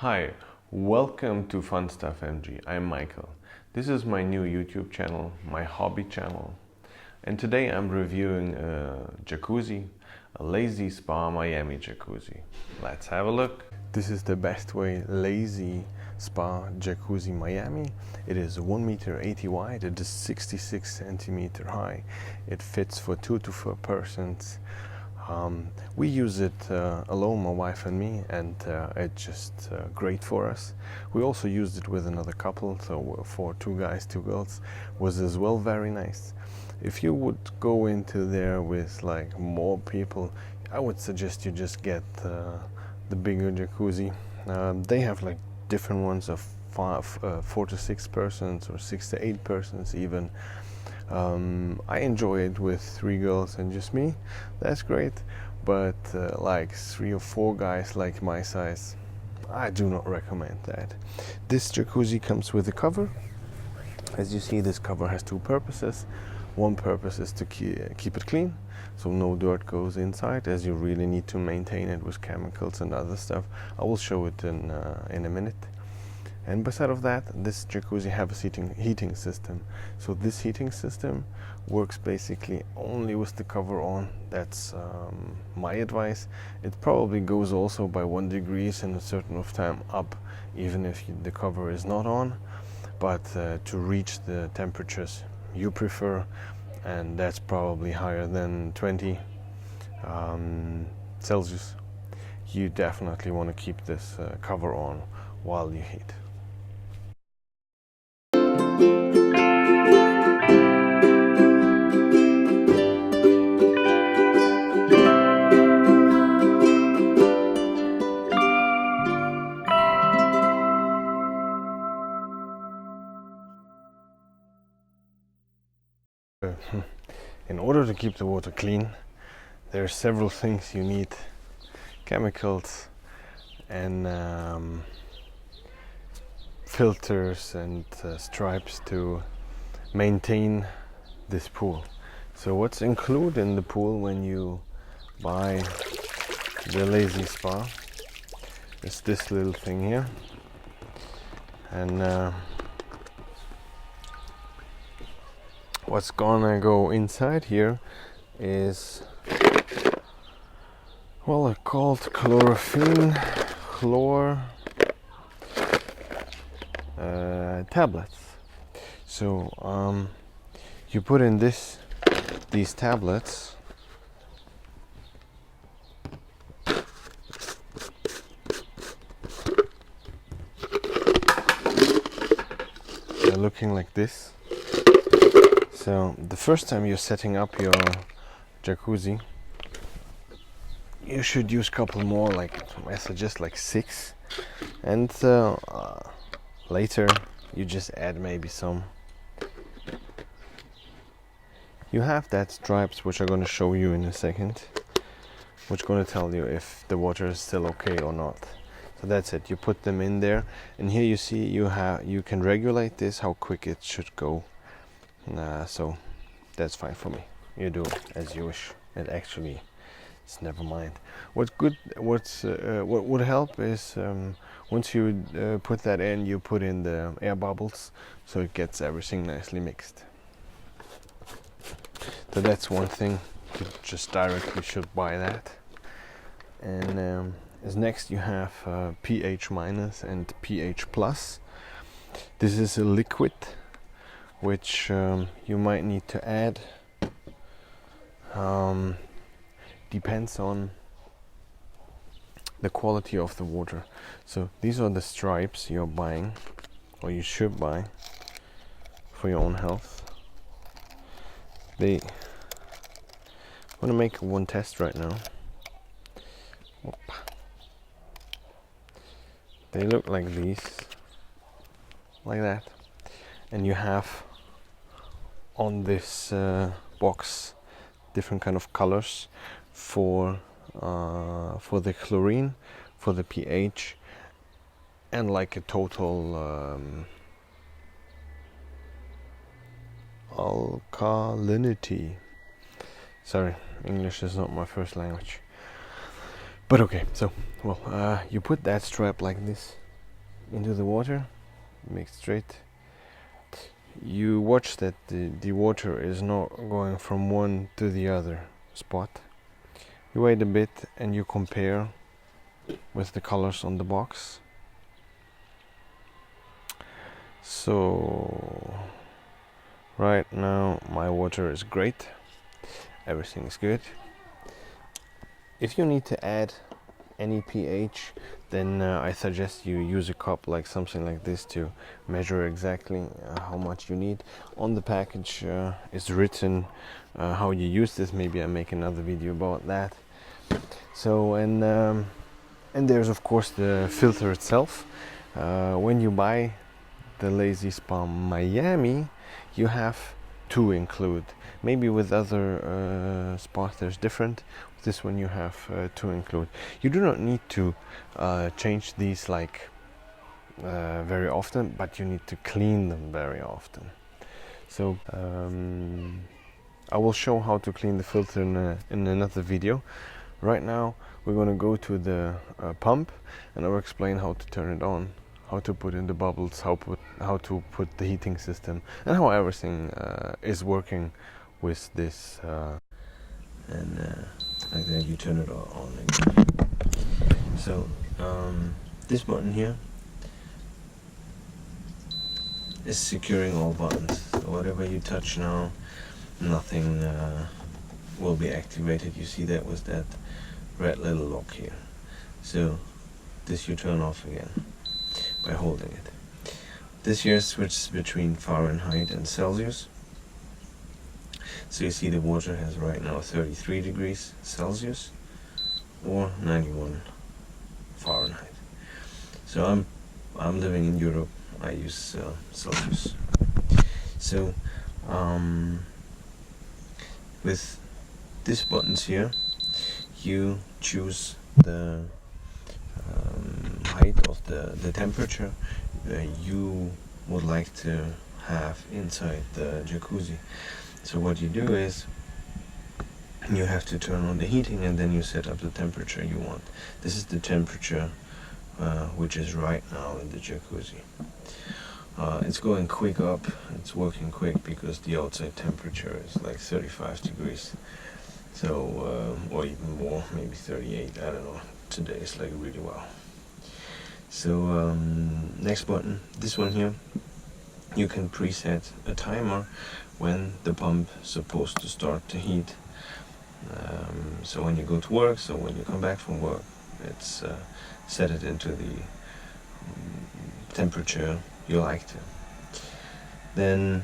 Hi, welcome to FunStuffMG. I'm Michael. This is my new YouTube channel, my hobby channel. And today I'm reviewing a jacuzzi, a Z SPA Miami jacuzzi. Let's have a look. This is the Bestway Z SPA Jacuzzi Miami. It is 1.80 m wide, it is 66 cm high. It fits for 2 to 4 persons. We use it alone, my wife and me, and it's just great for us. We also used it with another couple, so for 2 guys, 2 girls, was as well very nice. If you would go into there with like more people, I would suggest you just get the bigger jacuzzi. They have like different ones of 4 to 6 persons or 6 to 8 persons even. I enjoy it with 3 girls and just me. That's great, but like 3 or 4 guys like my size, I do not recommend that. This jacuzzi comes with a cover. As you see, this cover has 2 purposes. One purpose is to keep it clean, so no dirt goes inside, as you really need to maintain it with chemicals and other stuff. I will show it in a minute. And beside of that, this jacuzzi has a heating system. So this heating system works basically only with the cover on. That's my advice. It probably goes also by 1 degree in a certain of time up, even if the cover is not on. But to reach the temperatures you prefer, and that's probably higher than 20 Celsius, you definitely want to keep this cover on while you heat. In order to keep the water clean, there are several things you need: chemicals and filters and stripes to maintain this pool. So what's included in the pool when you buy the Z SPA is this little thing here, and what's gonna go inside here is, well, they're called chlorophyll tablets. So you put in these tablets, they're looking like this. So the first time you're setting up your jacuzzi, you should use a couple more, like I suggest like 6, and later you just add maybe some. You have that stripes, which I'm going to show you in a second, which is going to tell you if the water is still okay or not. So that's it. You put them in there, and here you see you can regulate this how quick it should go. So that's fine for me. You do as you wish. It actually, it's never mind. What would help is once you put that in, you put in the air bubbles, so it gets everything nicely mixed. So that's one thing. You just directly should buy that. And as next you have pH minus and pH plus. This is a liquid which you might need to add. Depends on the quality of the water. So these are the stripes you're buying, or you should buy, for your own health. I'm gonna make one test right now. Oop. They look like these, like that, and you have on this box different kind of colors for the chlorine, for the pH, and like a total alkalinity. Sorry, English is not my first language. But okay, so, well, you put that strap like this, into the water, make straight. You watch that the water is not going from one to the other spot. You wait a bit and you compare with the colors on the box. So right now my water is great, everything is good. If you need to add any pH, then I suggest you use a cup like something like this to measure exactly how much you need. On the package is written how you use this. Maybe I make another video about that. So and there's of course the filter itself. When you buy the Z SPA Miami, you have to include. Maybe with other spas there's different. With this one you have to include. You do not need to change these like very often, but you need to clean them very often. So I will show how to clean the filter in another video. Right now we're going to go to the pump, and I will explain how to turn it on, how to put in the bubbles, how to put the heating system, and how everything is working with this. And like that, you turn it on again. So this button here is securing all buttons. So whatever you touch now, nothing will be activated. You see that with that red little lock here. So this you turn off again by holding it. This here switches between Fahrenheit and Celsius. So you see the water has right now 33 degrees Celsius or 91 Fahrenheit. So I'm living in Europe. I use Celsius. So with these buttons here, you choose the height of the temperature you would like to have inside the jacuzzi. So what you do is you have to turn on the heating, and then you set up the temperature you want. This is the temperature which is right now in the jacuzzi. It's going quick up, it's working quick because the outside temperature is like 35 degrees. So, or even more, maybe 38, I don't know. Today is like really well. So, next button, this one here, you can preset a timer when the pump is supposed to start to heat. So when you go to work, so when you come back from work, it's set it into the temperature you like to. Then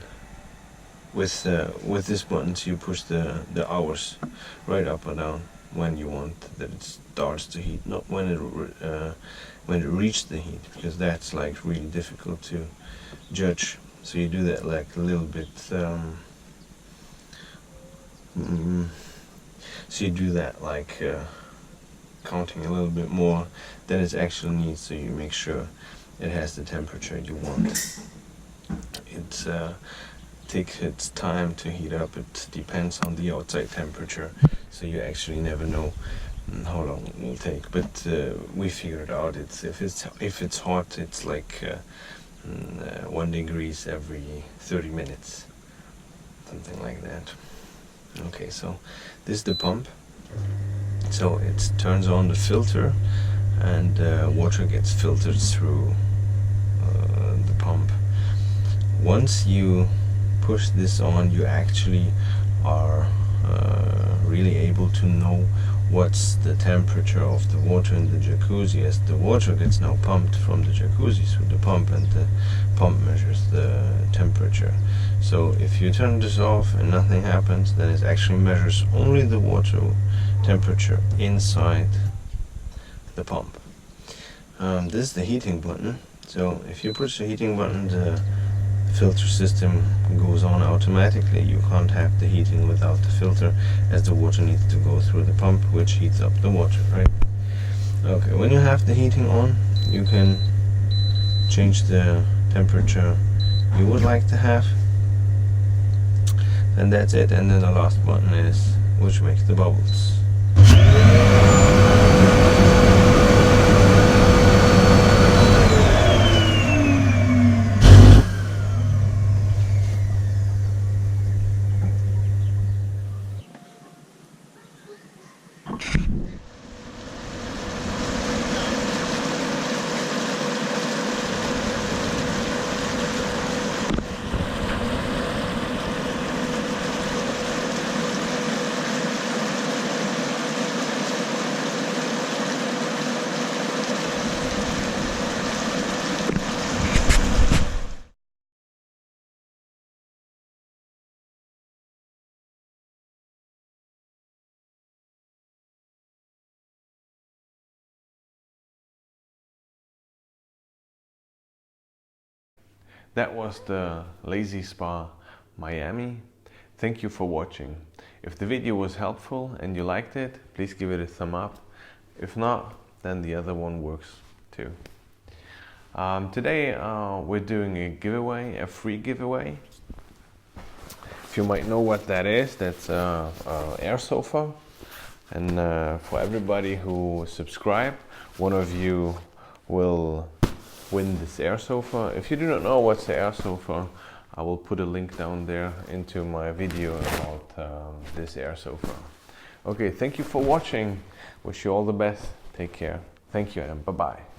with these buttons you push the hours right up or down when you want that it starts to heat, not when it reaches the heat, because that's like really difficult to judge. So you do that like a little bit. So you do that like counting a little bit more than it actually needs, so you make sure it has the temperature you want. It takes its time to heat up. It depends on the outside temperature, so you actually never know how long it will take. But we figured out if it's hot, it's like 1 degree every 30 minutes, something like that. Okay, so this is the pump. So it turns on the filter, and water gets filtered through the pump. Once you push this on, you actually are really able to know what's the temperature of the water in the jacuzzi, as the water gets now pumped from the jacuzzi through the pump, and the pump measures the temperature. So if you turn this off and nothing happens, then it actually measures only the water temperature inside the pump. This is the heating button. So if you push the heating button, the filter system goes on automatically. You can't have the heating without the filter, as the water needs to go through the pump, which heats up the water, right? Okay, when you have the heating on, you can change the temperature you would like to have, and that's it. And then the last button is which makes the bubbles. That was the Z SPA Miami. Thank you for watching. If the video was helpful and you liked it, please give it a thumb up. If not, then the other one works too. Today we're doing a giveaway, a free giveaway. If you might know what that is, that's air sofa. And for everybody who subscribe, one of you will win this air sofa. If you do not know what's the air sofa, I will put a link down there into my video about this air sofa. Okay, thank you for watching. Wish you all the best. Take care. Thank you and bye-bye.